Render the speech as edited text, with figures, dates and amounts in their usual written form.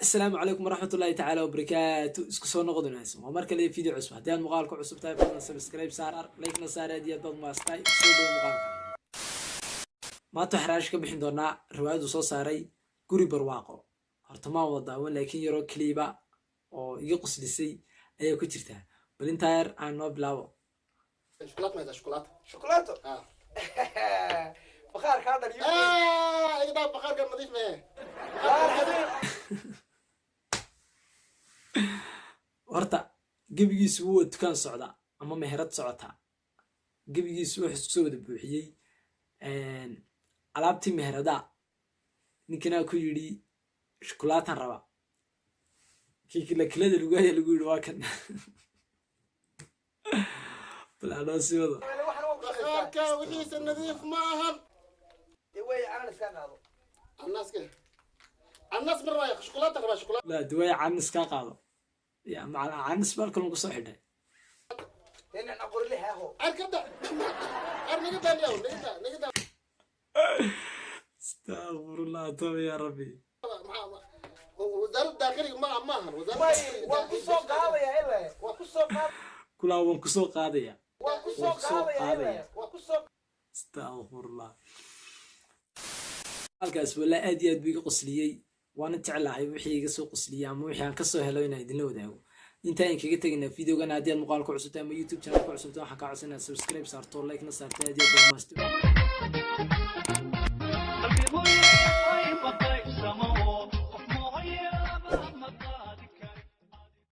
السلام عليكم ورحمة الله تعالى وبركاته. اسكو سو نقدو ناس ومر كلي فيديو عصب هدان مقالكو عصب تاي فضل سبسكرايب صار لايك صار هديه دد ماستاي سو دو مقالك ما تحراش كبخين دونا روايد soo saaray guri barwaaqo horta ma wada laakiin yaro kliiba oo iga qoslisay ayaa ku jirta bal inta yar aan noo bilaabo شوكولاتة بخار كذا اليوم إذا بخار كان نظيف مه horta gabigiisu wuu dukaan socda ama meherad socota gabigiisu wuxuu soo wada buuxiyay alaabtii meherada ninkana ku yiri shukulaatan raba kii la kala lagu yiri waa kan balaado siwada بخار وحيس النظيف معهم يوي أنا سكانه الناس من رايح شوكولاتة ربع شوكولاتة لا دواي عنس ka qaado يا مع عنس بالكم ugu soo xidhay هنا نقول لها هو أركض أرنقدر اليوم نقدر استغفر الله طب يا ربي وزارة الداخلية معهم وكسو قاضي يا إله وكسو قاضي كلها وانكسو قادية وكسو قاضي يا إله وكسو استغفر الله halkaas wala aad iyo aad biga qosliyay waan jeclahay wixii iga soo qosliyay ama wixii aan ka soo helay inaan idin la wadaago inta aan kaga tagnaa fiidiyogan haddii aad muuqaalka cusub ama YouTube channel ku cusub waxaan ka codsanayaa subscribe saarto like na saarto aad iyo aad u mahadsanid